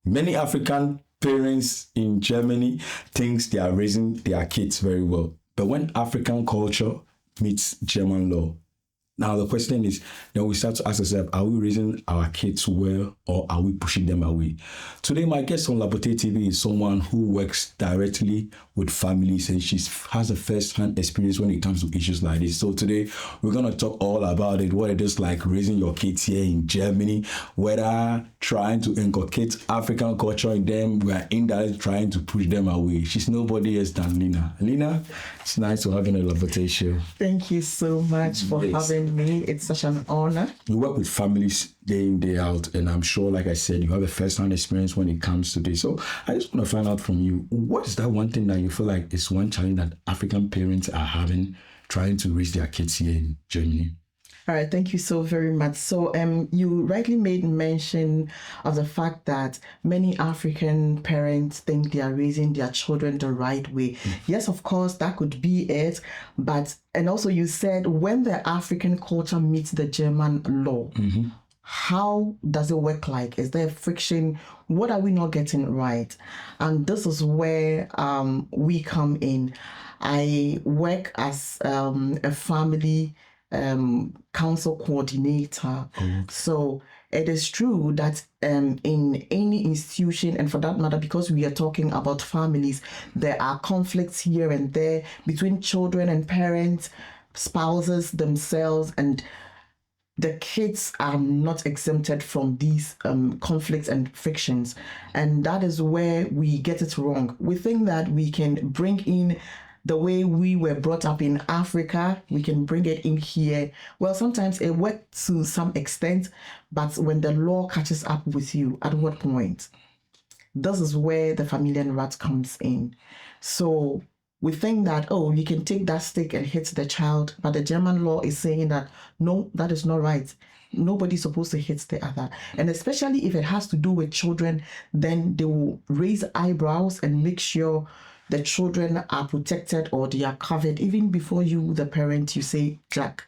Many African parents in Germany thinks they are raising their kids very well. But when African culture meets German law, now the question is, then we start to ask ourselves, are we raising our kids well or are we pushing them away? Today, my guest on Lapotee TV is someone who works directly with families and she has a first-hand experience when it comes to issues like this. So today, we're going to talk all about it, what it is like raising your kids here in Germany, whether trying to inculcate African culture in them, we are indirectly trying to push them away. She's nobody else than Lina. Lina, it's nice to have you on the Lapotee Show. Thank you so much for having me. It's such an honor. You work with families day in, day out, and I'm sure, like I said, you have a first-hand experience when it comes to this. So I just want to find out from you, what is that one thing that you feel like is one challenge that African parents are having trying to raise their kids here in Germany? All right, thank you so very much. So you rightly made mention of the fact that many African parents think they are raising their children the right way. Yes, of course, that could be it. And also you said when the African culture meets the German law, how does it work like? Is there friction? What are we not getting right? And this is where we come in. I work as a family council coordinator. So it is true that in any institution, and for that matter, because we are talking about families, there are conflicts here and there between children and parents, spouses themselves, and the kids are not exempted from these conflicts and frictions. And that is where we get it wrong. We think that we can bring in the way we were brought up in Africa, we can bring it in here. Well, sometimes it works to some extent, but when the law catches up with you, at what point? This is where the Familienrat comes in. So we think that, you can take that stick and hit the child, but the German law is saying that, no, that is not right. Nobody's supposed to hit the other. And especially if it has to do with children, then they will raise eyebrows and make sure the children are protected or they are covered. Even before you, the parent, you say, Jack.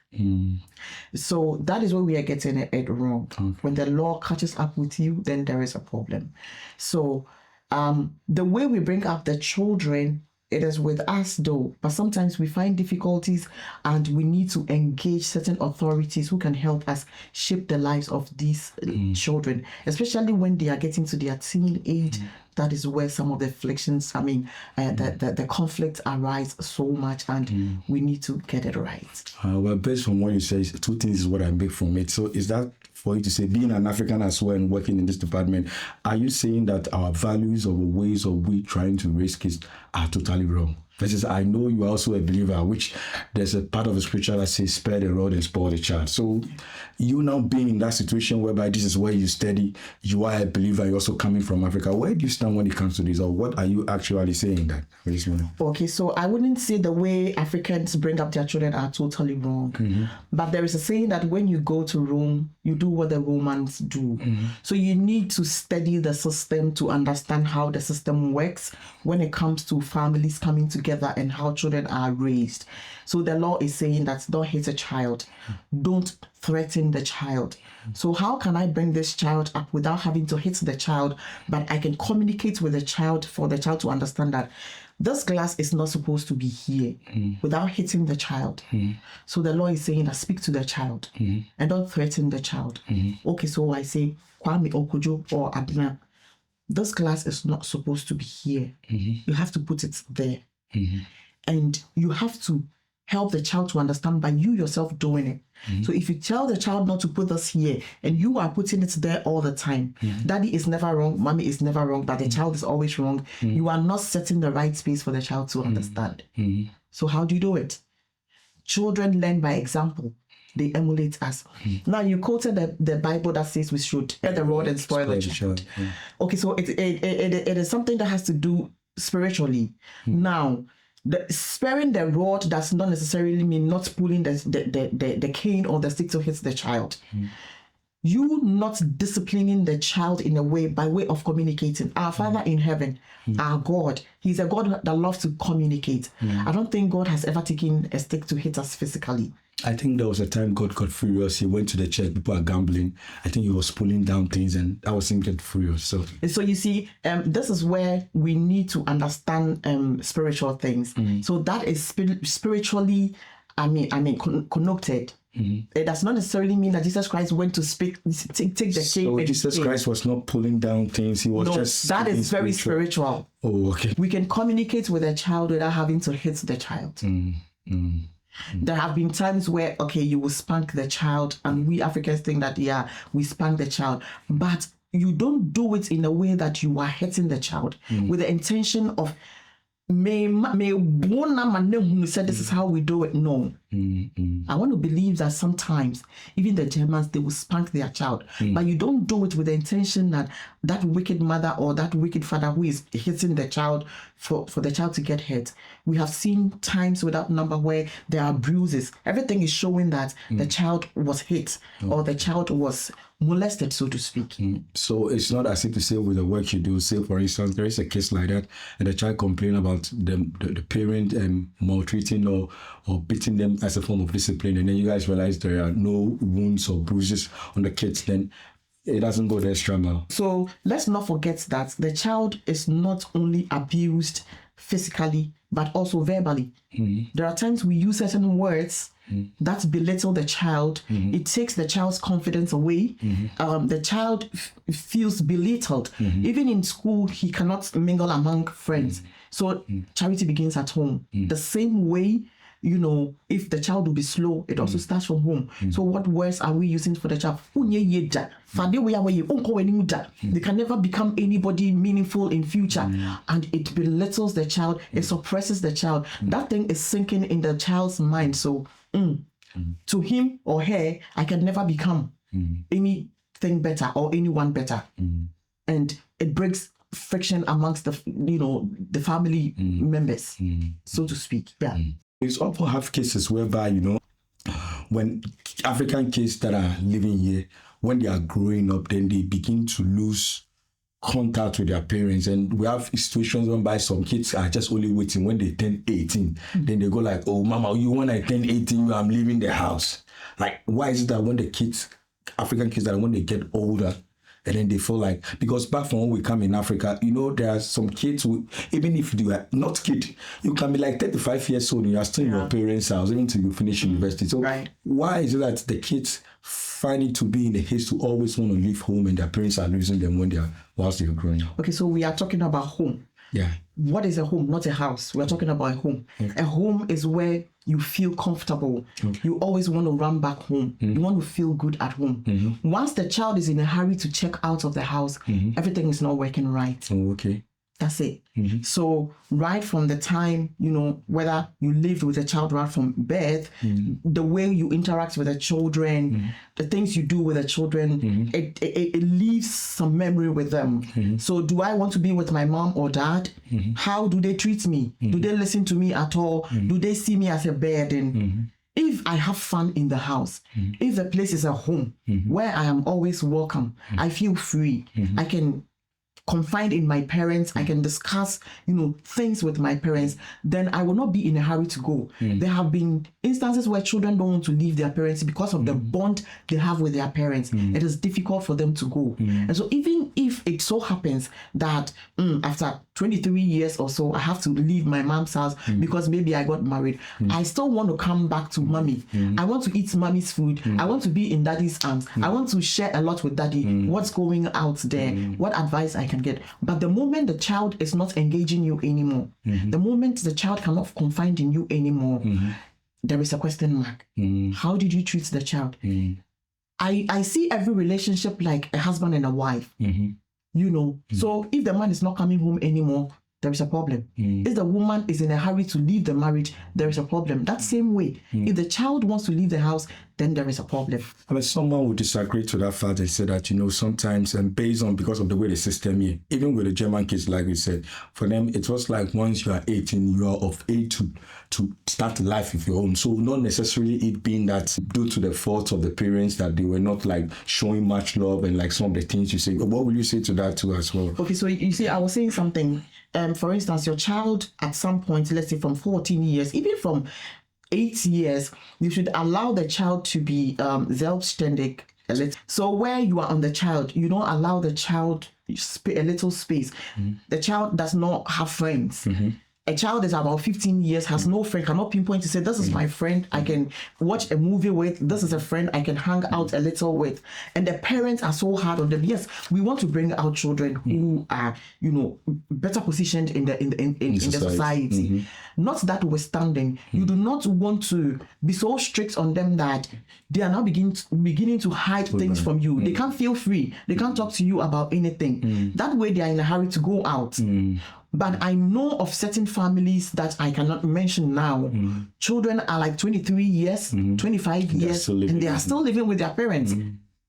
So that is where we are getting it wrong. When the law catches up with you, then there is a problem. So the way we bring up the children, it is with us though, but sometimes we find difficulties and we need to engage certain authorities who can help us shape the lives of these children, especially when they are getting to their teen age. That is where some of the frictions, the conflicts arise so much, and we need to get it right. Well, based on what you say, two things is what I make from it. So is that for you to say, being an African as well and working in this department, are you saying that our values or the ways of we trying to raise kids are totally wrong? Versus, I know you are also a believer, which there's a part of the scripture that says, spare the rod and spoil the child. So you now being in that situation whereby this is where you study, you are a believer, you're also coming from Africa. Where do you stand when it comes to this? Or what are you actually saying that? Okay, so I wouldn't say the way Africans bring up their children are totally wrong. But there is a saying that when you go to Rome, you do what the Romans do. So you need to study the system to understand how the system works when it comes to families coming together and how children are raised. So the law is saying that don't hit a child, don't threaten the child. So how can I bring this child up without having to hit the child, but I can communicate with the child for the child to understand that this glass is not supposed to be here without hitting the child. So the law is saying that speak to the child and don't threaten the child. Okay, so I say, Kwame Okujo or Abna, this glass is not supposed to be here. You have to put it there. And you have to help the child to understand by you yourself doing it. So if you tell the child not to put this here and you are putting it there all the time, daddy is never wrong, mommy is never wrong, but the child is always wrong. You are not setting the right space for the child to understand. So how do you do it? Children learn by example. They emulate us. Now you quoted the Bible that says we should get the rod and spoil the child. Okay, so it is something that has to do spiritually. Now, sparing the rod does not necessarily mean not pulling the cane or the stick to hit the child. you not disciplining the child in a way by way of communicating. Our Father in heaven, our God, He's a God that loves to communicate. I don't think God has ever taken a stick to hit us physically. I think there was a time God got furious. He went to the church, people are gambling. I think he was pulling down things, and that was him getting furious. So you see, this is where we need to understand spiritual things. So that is spiritually, connected. It does not necessarily mean that Jesus Christ went to take the cake. So Jesus Christ was not pulling down things. He was just... that is very spiritual. Oh, okay. We can communicate with a child without having to hit the child. There have been times where, you will spank the child, and we Africans think that, we spank the child. But you don't do it in a way that you are hitting the child with the intention of, may said this is how we do it. No. I want to believe that sometimes even the Germans, they will spank their child, but you don't do it with the intention that that wicked mother or that wicked father who is hitting the child for the child to get hurt. We have seen times without number where there are bruises. Everything is showing that the child was hit or the child was molested, so to speak. So it's not as if to say with the work you do, say for instance, there is a case like that and the child complain about the parent maltreating or beating them as a form of discipline, and then you guys realize there are no wounds or bruises on the kids, then it doesn't go the extra mile. So let's not forget that the child is not only abused physically, but also verbally. There are times we use certain words that belittle the child. It takes the child's confidence away. The child feels belittled. Even in school, he cannot mingle among friends. So charity begins at home. The same way, if the child will be slow, it also starts from home. So what words are we using for the child? They can never become anybody meaningful in future. And it belittles the child. It suppresses the child. That thing is sinking in the child's mind. So to him or her, I can never become anything better or anyone better. And it breaks friction amongst the family members, so to speak. We also have cases whereby, when African kids that are living here, when they are growing up, then they begin to lose contact with their parents. And we have situations whereby some kids are just only waiting when they turn 18. Then they go like, oh, mama, when I turn 18, I'm leaving the house. Like, why is it that when the kids, African kids, that when they get older, and then they feel like, because back from when we come in Africa, there are some kids who, even if you are not kid, you can be like 35 years old and you are still in your parents' house, even till you finish university. So why is it that the kids find it to be in the haste to always want to leave home and their parents are losing them whilst they're growing up? Okay, so we are talking about home. Yeah. What is a home? Not a house. We're talking about a home. Okay. A home is where you feel comfortable. Okay. You always want to run back home. You want to feel good at home. Once the child is in a hurry to check out of the house, everything is not working right. Oh, okay. That's it. So right from the time, whether you lived with a child right from birth, the way you interact with the children, the things you do with the children, it leaves some memory with them. So do I want to be with my mom or dad? How do they treat me? Do they listen to me at all? Do they see me as a burden? If I have fun in the house, if the place is a home where I am always welcome, I feel free, I can confide in my parents, I can discuss, things with my parents, then I will not be in a hurry to go. There have been instances where children don't want to leave their parents because of the bond they have with their parents. It is difficult for them to go. And so even if it so happens that after 23 years or so, I have to leave my mom's house because maybe I got married, I still want to come back to mommy. I want to eat mommy's food. I want to be in daddy's arms. I want to share a lot with daddy. What's going out there? What advice I can get? But the moment the child is not engaging you anymore, the moment the child cannot confide in you anymore, there is a question mark. How did you treat the child? I see every relationship like a husband and a wife. So if the man is not coming home anymore, there is a problem. If the woman is in a hurry to leave the marriage, there is a problem. That same way, if the child wants to leave the house, then there is a problem. I mean, someone would disagree to that fact and say that, sometimes, and based on, because of the way the system is, even with the German kids, like we said, for them, it was like once you are 18, you are of age to start life of your own. So not necessarily it being that due to the fault of the parents that they were not like showing much love and like some of the things you say. What will you say to that too as well? Okay, so you see, I was saying something. For instance, your child at some point, let's say from 14 years, even from 8 years, you should allow the child to be selbstständig. So where you are on the child, you don't allow the child a little space. The child does not have friends. A child is about 15 years, has no friend, cannot pinpoint to say, this is my friend I can watch a movie with, this is a friend I can hang out a little with. And the parents are so hard on them. Yes, we want to bring out children who are, better positioned in the society. Not that withstanding, you do not want to be so strict on them that they are now beginning to hide things from you. They can't feel free. They can't talk to you about anything. That way they are in a hurry to go out. But I know of certain families that I cannot mention now. Children are like 23 years, 25 years, and they are still living with their parents.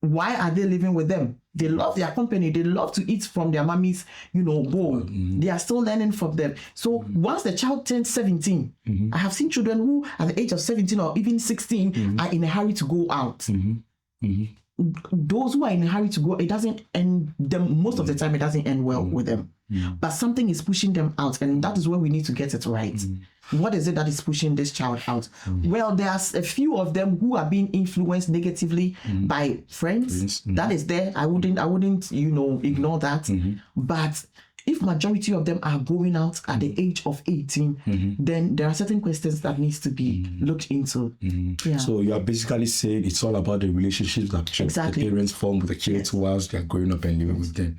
Why are they living with them? They love their company. They love to eat from their mommy's, bowl. They are still learning from them. So once the child turns 17, I have seen children who at the age of 17 or even 16 are in a hurry to go out. Those who are in a hurry to go, it doesn't end them, most of the time it doesn't end well with them. But something is pushing them out, and that is where we need to get it right. What is it that is pushing this child out? Well, there's a few of them who are being influenced negatively by friends. That is there. I wouldn't ignore that. But if majority of them are going out at the age of 18, then there are certain questions that needs to be looked into. Yeah. So you are basically saying it's all about the relationships that the parents form with the kids whilst they are growing up and living with them.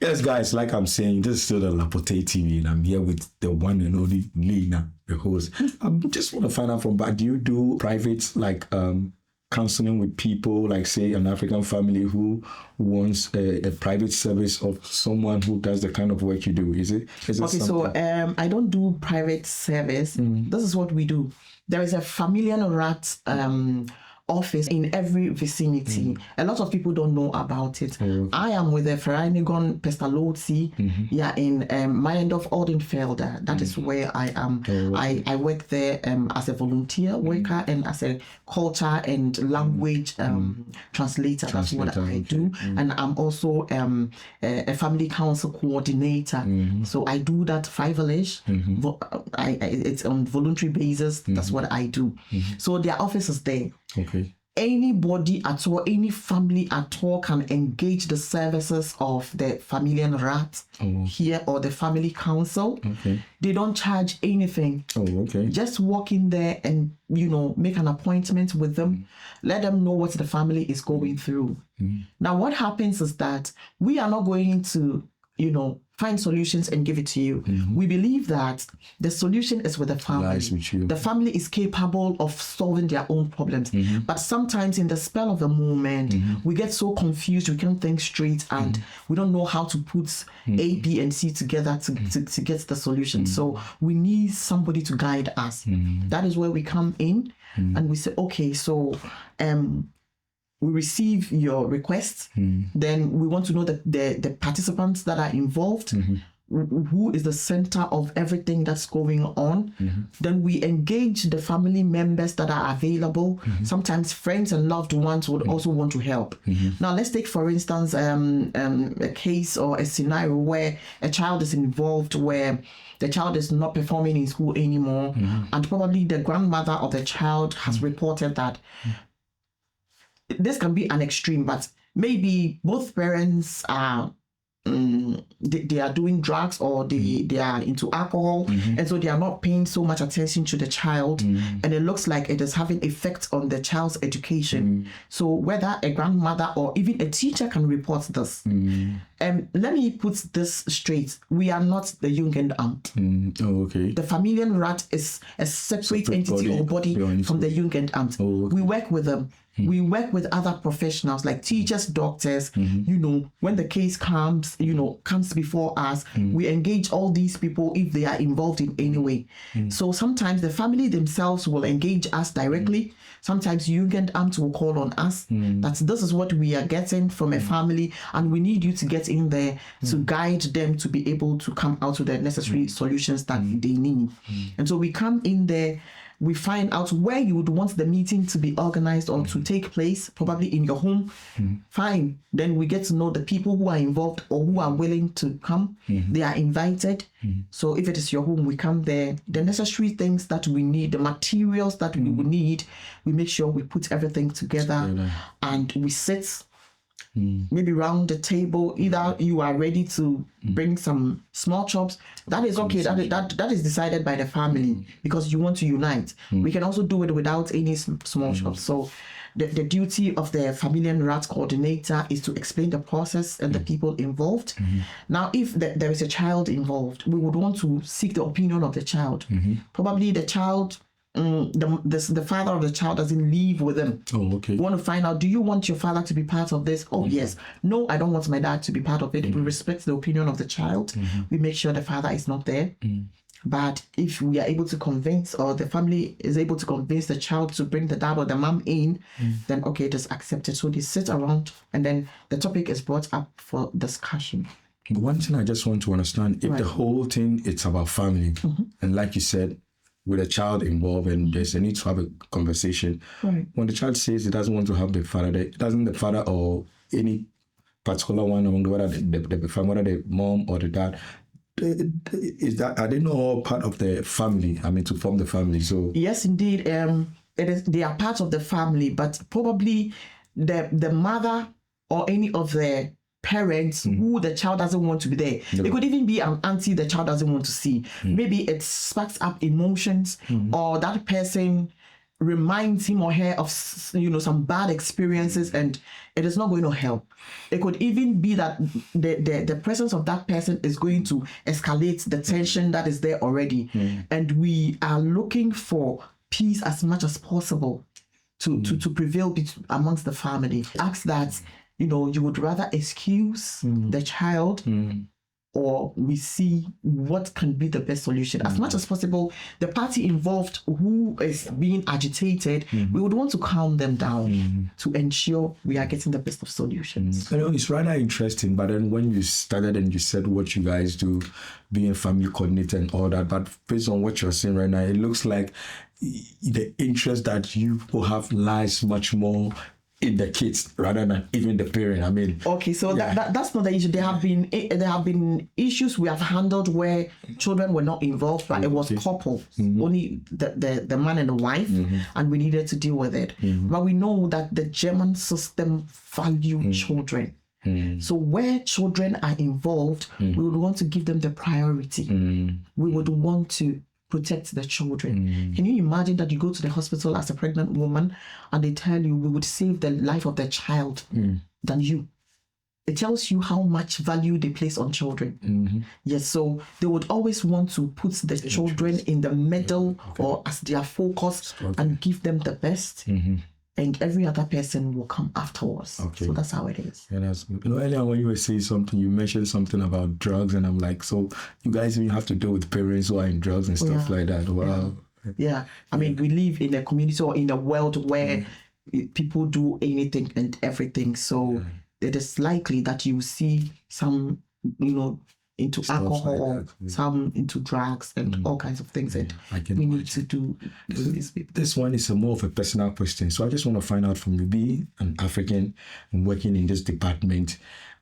Yes, guys, like I'm saying, this is still the Lapotee TV, and I'm here with the one and only Lena, the host. I just want to find out from back, do you do private, counseling with people, like say an African family who wants a private service of someone who does the kind of work you do? Is it okay, something? So I don't do private service. This is what we do. There is a Familienrat office in every vicinity. A lot of people don't know about it. I am with the Vereinigung Pestalozzi, in Meiendorf Oldenfelder. That is where I am. I work there as a volunteer worker and as a culture and language translator. That's what I do. And I'm also a family council coordinator. So I do that fivelish. It's on voluntary basis. That's what I do. So their office is there. Okay. Anybody at all, any family at all can engage the services of the Familienrat here or the family council. Okay. They don't charge anything. Just walk in there and, make an appointment with them. Let them know what the family is going through. Now, what happens is that we are not going to, find solutions and give it to you. We believe that the solution is with the family. The family is capable of solving their own problems. But sometimes in the spell of the moment, we get so confused, we can't think straight, and we don't know how to put A, B, and C together to get the solution. So we need somebody to guide us. That is where we come in and we say, okay, so we receive your request, then we want to know the participants that are involved, who is the center of everything that's going on. Then we engage the family members that are available. Sometimes friends and loved ones would also want to help. Now let's take, for instance, a case or a scenario where a child is involved, where the child is not performing in school anymore, and probably the grandmother of the child has reported that. This can be an extreme, but maybe both parents are they are doing drugs, or they are into alcohol, and so they are not paying so much attention to the child, and it looks like it is having effect on the child's education. So whether a grandmother or even a teacher can report this. Let me put this straight. We are not the Jugendamt. The Familienrat is a separate entity or body from the Jugendamt. We work with them. We work with other professionals like teachers, doctors. When the case comes before us, we engage all these people if they are involved in any way. So sometimes the family themselves will engage us directly. Sometimes Jugendamt will call on us that this is what we are getting from a family, and we need you to get in there to guide them to be able to come out with the necessary solutions that they need. And so we come in there, we find out where you would want the meeting to be organized or to take place, probably in your home. Fine. Then we get to know the people who are involved or who are willing to come. They are invited. So if it is your home, we come there. The necessary things that we need, the materials that we would need, we make sure we put everything together and we sit maybe round the table. Either you are ready to bring some small chops, that is okay. That is decided by the family because you want to unite. We can also do it without any small chops. So the duty of the Familienrat Coordinator is to explain the process and the people involved. Now, if there is a child involved, we would want to seek the opinion of the child. Probably the child, the father of the child doesn't live with them. Oh, okay. We want to find out, do you want your father to be part of this? Oh, yes. No, I don't want my dad to be part of it. We respect the opinion of the child. We make sure the father is not there. But if we are able to convince, or the family is able to convince the child to bring the dad or the mom in, then okay, it is accepted. So they sit around and then the topic is brought up for discussion. One thing I just want to understand, if the whole thing, it's about family, and like you said, with a child involved and there's a need to have a conversation. When the child says he doesn't want to have the father, doesn't the father or any particular one among whether the family, whether the mom or the dad, are they not all part of the family? I mean, to form the family. So yes, indeed, they are part of the family, but probably the mother or any of the parents who the child doesn't want to be there. It could even be an auntie the child doesn't want to see. Maybe it sparks up emotions, or that person reminds him or her of some bad experiences, and it is not going to help. It could even be that the presence of that person is going to escalate the tension that is there already, and we are looking for peace as much as possible to prevail amongst the family. Ask that you would rather excuse the child, or we see what can be the best solution. As much as possible, the party involved who is being agitated, we would want to calm them down to ensure we are getting the best of solutions. It's rather interesting, but then when you started and you said what you guys do, being a family coordinator and all that, but based on what you're saying right now, it looks like the interest that you will have lies much more in the kids rather than even the parent. I mean, okay, so that's not the issue. There have been issues we have handled where children were not involved, but it was couples, only the man and the wife, and we needed to deal with it. But we know that the German system value children. So where children are involved, we would want to give them the priority. We would want to protect the children. Can you imagine that you go to the hospital as a pregnant woman and they tell you we would save the life of the child than you? It tells you how much value they place on children. Yes, so they would always want to put the children in the middle or as their focus and give them the best. And every other person will come afterwards. Okay. So that's how it is. Yeah, that's good. Earlier when you were saying something, you mentioned something about drugs, and I'm like, so you guys even have to deal with parents who are in drugs and stuff like that. Wow. Yeah. I mean, we live in a community or in a world where people do anything and everything. So it is likely that you see some, into stuff alcohol, like some into drugs and all kinds of things that we need to do with these people. This one is more of a personal question. So I just want to find out from you, being an African and working in this department,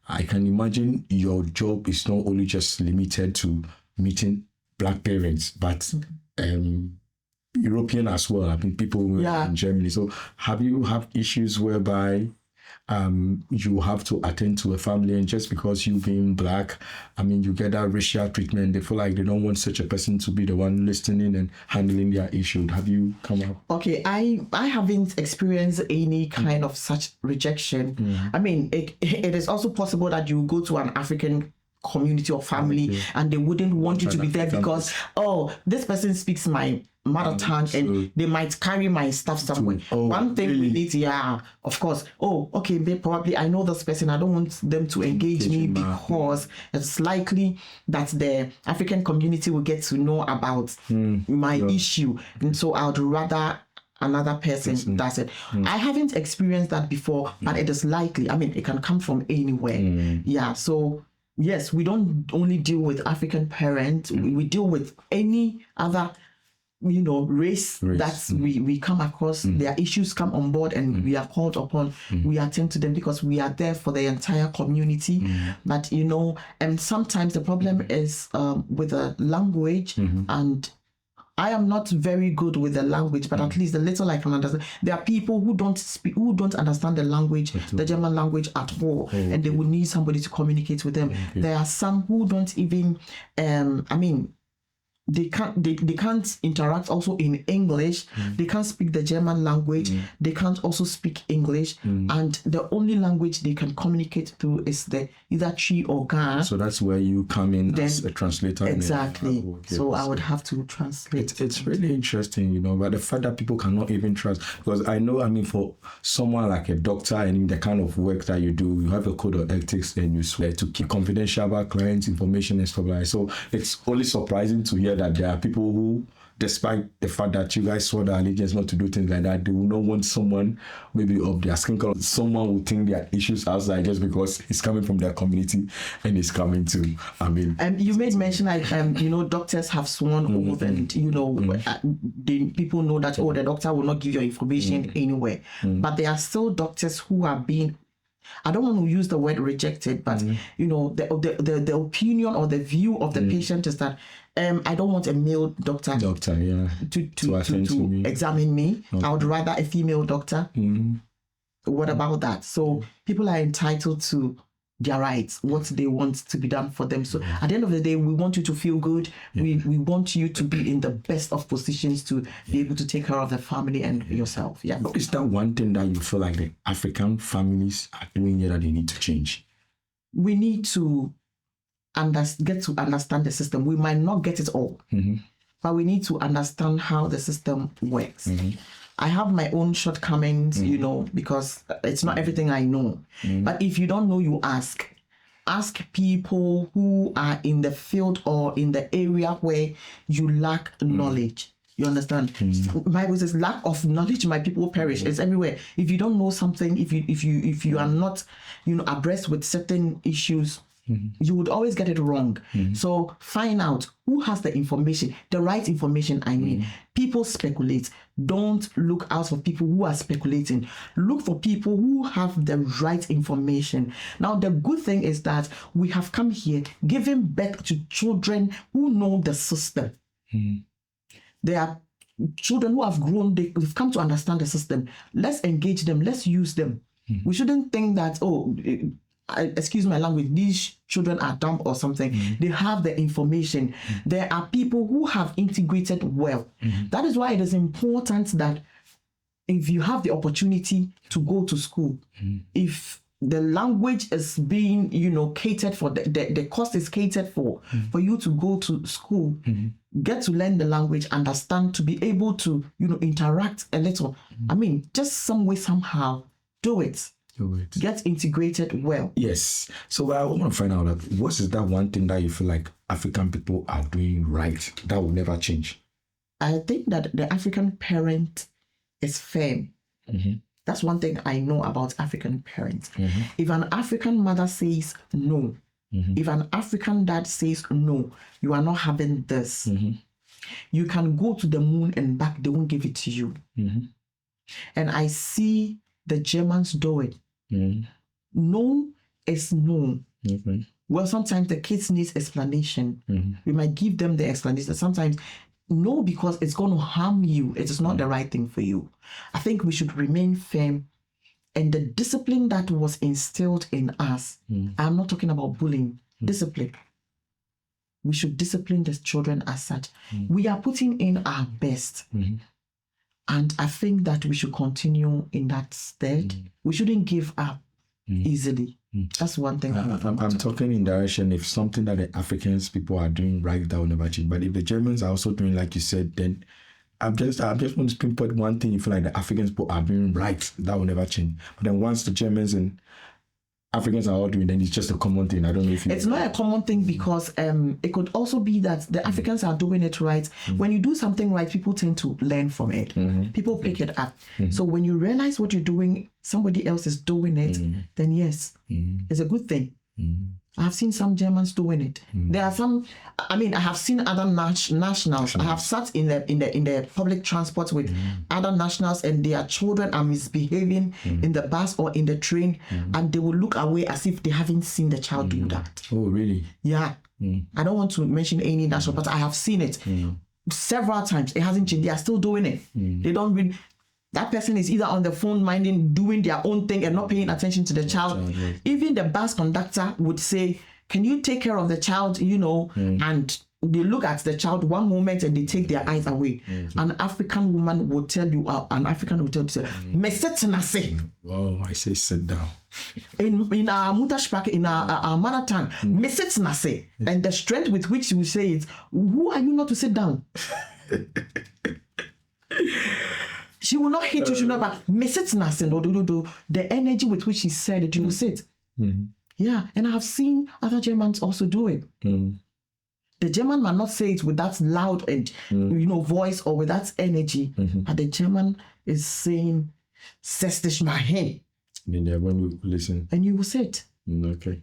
I can imagine your job is not only just limited to meeting Black parents, but European as well. I mean, people in Germany. So have you had issues whereby you have to attend to a family, and just because you being Black, I mean, you get that racial treatment, they feel like they don't want such a person to be the one listening and handling their issue. Have you come up? Okay, I haven't experienced any kind of such rejection. I mean, it is also possible that you go to an African community or family and they wouldn't want you to be there because, this person speaks my mother tongue, and they might carry my stuff somewhere. One thing we need, of course. Oh, okay, probably I know this person. I don't want them to engage me because it's likely that the African community will get to know about my issue, and so I would rather another person does it. I haven't experienced that before, but it is likely. I mean, it can come from anywhere. So yes, we don't only deal with African parents. We deal with any other race that we come across. Their issues come on board and we are called upon. We attend to them because we are there for the entire community. But and sometimes the problem is with the language, and I am not very good with the language, but at least the little I can understand. There are people who don't understand the language, the German language at all, and they will need somebody to communicate with them. There are some who don't even they can't interact also in English. They can't speak the German language. They can't also speak English, and the only language they can communicate through is the either Chi or Ga. So that's where you come in as a translator. Exactly. So I would have to translate. It's really interesting, but the fact that people cannot even trust, because I know, for someone like a doctor and the kind of work that you do, you have a code of ethics and you swear to keep confidential about clients' information and stuff like that. So it's only surprising to hear that there are people who, despite the fact that you guys swore the allegiance not to do things like that, they will not want someone maybe of their skin color. Someone will think their issues outside just because it's coming from their community and it's coming to, you made mention like, doctors have sworn oath and, people know that, the doctor will not give your information anywhere. But there are still doctors who are being, I don't want to use the word rejected, but the opinion or the view of the patient is that I don't want a male doctor to examine me. I would rather a female doctor. What about that? So people are entitled to their rights, what they want to be done for them. So at the end of the day, we want you to feel good. We want you to be in the best of positions to be able to take care of the family and yourself. Is that one thing that you feel like the African families are doing here that they need to change? We need to get to understand the system. We might not get it all, but we need to understand how the system works. I have my own shortcomings, because it's not everything I know. But if you don't know, you ask. Ask people who are in the field or in the area where you lack knowledge. You understand? The Bible says, lack of knowledge, my people perish. It's everywhere. If you don't know something, if you are not, abreast with certain issues, you would always get it wrong. So find out who has the information, the right information. People speculate. Don't look out for people who are speculating. Look for people who have the right information. Now, the good thing is that we have come here giving birth to children who know the system. There are children who have grown, they've come to understand the system. Let's engage them. Let's use them. We shouldn't think that, excuse my language, these children are dumb or something. They have the information. There are people who have integrated well. That is why it is important that if you have the opportunity to go to school, if the language is being, catered for, the cost is catered for you to go to school, get to learn the language, understand, to be able to, interact a little. Just some way, somehow, do it. Get integrated well. Yes. So I want to find out what is that one thing that you feel like African people are doing right that will never change? I think that the African parent is firm. That's one thing I know about African parents. If an African mother says no, if an African dad says no, you are not having this. You can go to the moon and back, they won't give it to you. And I see the Germans do it. No is no. Well, sometimes the kids need explanation. We might give them the explanation. Sometimes no, because it's going to harm you. It is not the right thing for you. I think we should remain firm. And the discipline that was instilled in us, I'm not talking about bullying, discipline. We should discipline the children as such. We are putting in our best. And I think that we should continue in that stead. We shouldn't give up easily. That's one thing. I'm talking in direction if something that the Africans people are doing right, that will never change. But if the Germans are also doing like you said, then I just want to pinpoint one thing. You feel like the Africans are doing right. That will never change. But then once the Germans and Africans are all doing, then it's just a common thing. I don't know if it's not a common thing because it could also be that the Africans are doing it right. When you do something right, people tend to learn from it. People pick it up. So when you realize what you're doing, somebody else is doing it, then yes, it's a good thing. I have seen some Germans doing it. There are some. I mean, I have seen other nationals. I have sat in the public transport with other nationals, and their children are misbehaving in the bus or in the train, and they will look away as if they haven't seen the child do that. Oh, really? Yeah. I don't want to mention any national, but I have seen it several times. It hasn't changed. They are still doing it. They don't really. That person is either on the phone doing their own thing and not paying attention to the child. Even the bus conductor would say, can you take care of the child, and they look at the child one moment and they take their eyes away. An African woman will tell you, oh, I say sit down. In our Muttersprache, in our mother tongue, and the strength with which you say it, who are you not to sit down? She will not hit you, she will not, but the energy with which she said it, you will sit. Yeah, and I have seen other Germans also do it. The German might not say it with that loud and voice or with that energy, but the German is saying, "Setz dich mal hin." And then when you listen, and you will sit. Okay.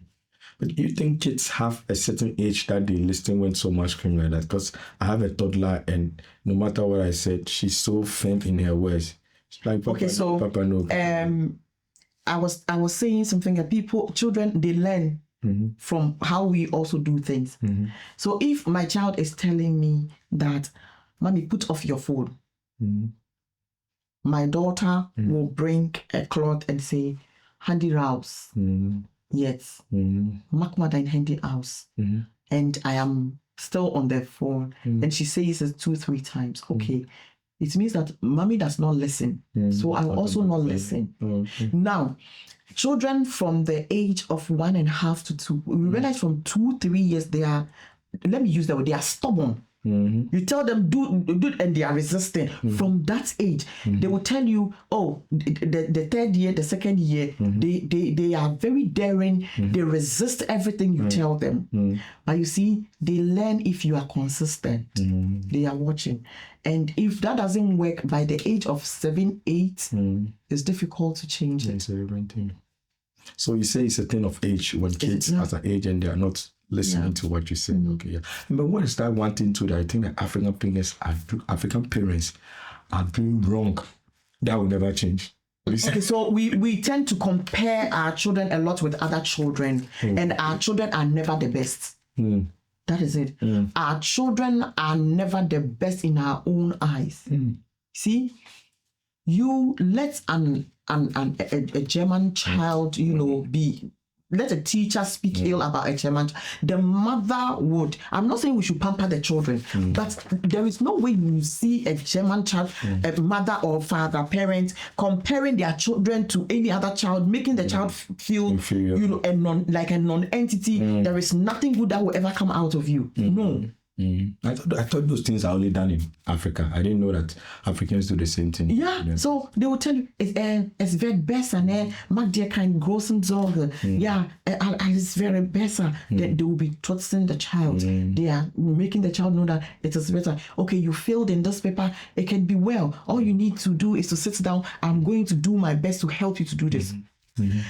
But you think kids have a certain age that they listen when so much scream like that? Because I have a toddler, and no matter what I said, she's so firm in her words. She's like, Papa, okay, so Papa, no. I was saying something that children, they learn from how we also do things. So if my child is telling me that, Mommy, put off your phone, my daughter will bring a cloth and say, Handy Raus. Yes. Mach mal dein Handy aus. And I am still on the phone. And she says it 2-3 times. Okay. It means that Mommy does not listen. So I will also not listen. Now, children from the age of 1.5 to 2, we realize from 2-3 years, they are, let me use that word, they are stubborn. You tell them do it and they are resisting. From that age, they will tell you, oh, the third year, the second year, they are very daring. They resist everything you tell them. But you see, they learn if you are consistent. They are watching. And if that doesn't work by the age of 7, 8, it's difficult to change it. So you say it's a thing of age when kids as an age and they are not listening to what you're saying. Okay, yeah. But what is that one thing too that I think that African parents are doing wrong that will never change? Okay, so we tend to compare our children a lot with other children, and our children are never the best. That is it. Our children are never the best in our own eyes. See, you let a German child, be. Let a teacher speak ill about a German. The mother would. I'm not saying we should pamper the children, but there is no way you see a German child, a mother or father, parent, comparing their children to any other child, making the child feel, like a non-entity. There is nothing good that will ever come out of you. No. I thought those things are only done in Africa. I didn't know that Africans do the same thing. Yeah, so they will tell you, it's very besser, mag dir kein großen Sorge. Yeah, alles very besser. They will be trusting the child. They are making the child know that it is better. Okay, you failed in this paper, it can be well. All you need to do is to sit down. I'm going to do my best to help you to do this. I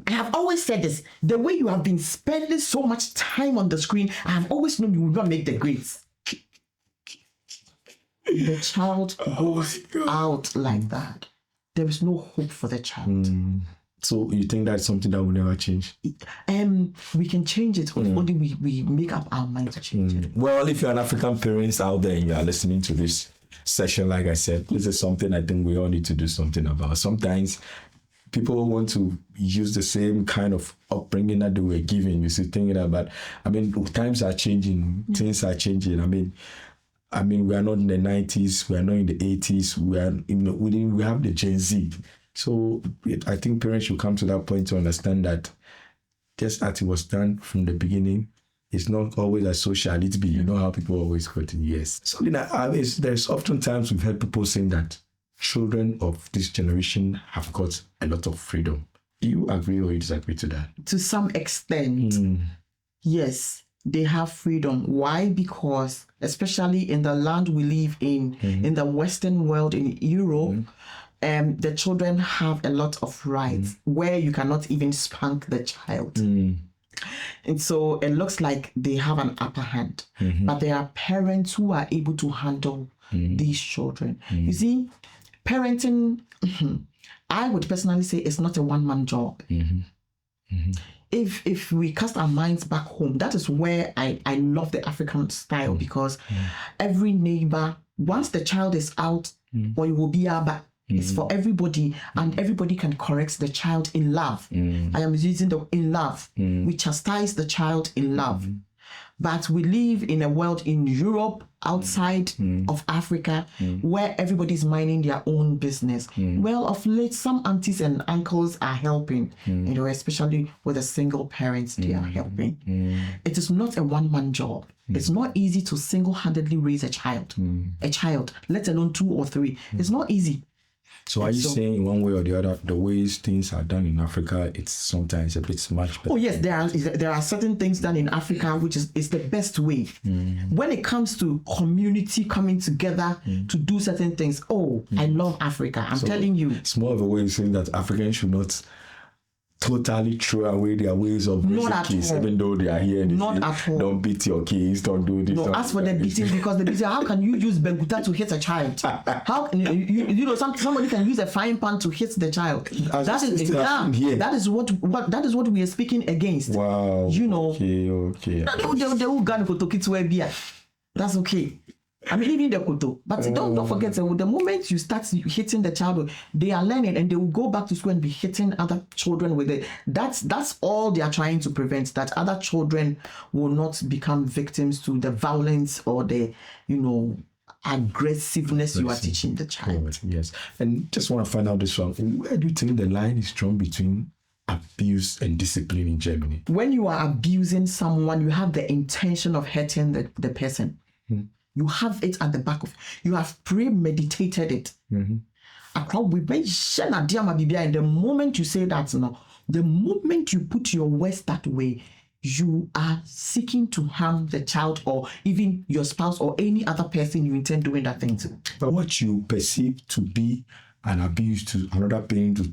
have always said this, the way you have been spending so much time on the screen, I have always known you will not make the grades. The child goes out like that. There is no hope for the child. So you think that's something that will never change? We can change it, only we make up our mind to change it. Well, if you're an African parent out there and you are listening to this session, like I said, this is something I think we all need to do something about. Sometimes people want to use the same kind of upbringing that they were given. You see, thinking about, times are changing, things are changing. We are not in the 90s, we are not in the 80s, we have the Gen Z. So I think parents should come to that point to understand that just as it was done from the beginning, it's not always as so shall it be. You know how people always quote it. Yes. So there's oftentimes we've heard people saying that children of this generation have got a lot of freedom. Do you agree or you disagree to that? To some extent, yes, they have freedom. Why? Because especially in the land we live in the Western world, in Europe, the children have a lot of rights where you cannot even spank the child. And so it looks like they have an upper hand. But there are parents who are able to handle these children. You see, parenting, I would personally say it's not a one-man job. If we cast our minds back home, that is where I love the African style, because every neighbor, once the child is out, or it will be back. It's for everybody, and everybody can correct the child in love. I am using the in love. We chastise the child in love. But we live in a world in Europe, outside of Africa, where everybody's minding their own business. Well, of late, some aunties and uncles are helping, especially with the single parents, they are helping. It is not a one-man job. It's not easy to single-handedly raise a child, let alone 2 or 3. It's not easy. So are you saying in one way or the other, the ways things are done in Africa, it's sometimes a bit much better? Oh yes, there are certain things done in Africa which is the best way. When it comes to community coming together to do certain things, I love Africa. I'm telling you. It's more of a way of saying that Africans should not totally throw away their ways of raising kids, even though they are here. And not at all. Don't beat your kids. Don't do this. No, as for the beating, because the beating, how can you use benguta to hit a child? How somebody can use a frying pan to hit the child? That is what we are speaking against. Wow. Okay. That's okay. I mean, even the koto. But don't forget, the moment you start hitting the child, they are learning and they will go back to school and be hitting other children with it. That's all they are trying to prevent, that other children will not become victims to the violence or the, aggressiveness you are teaching the child. Yes. And just want to find out this one. Where do you think the line is drawn between abuse and discipline in Germany? When you are abusing someone, you have the intention of hurting the person. You have it at the back of you have premeditated it. And the moment you say that, the moment you put your words that way, you are seeking to harm the child or even your spouse or any other person you intend doing that thing to. But what you perceive to be an abuse to another parent, to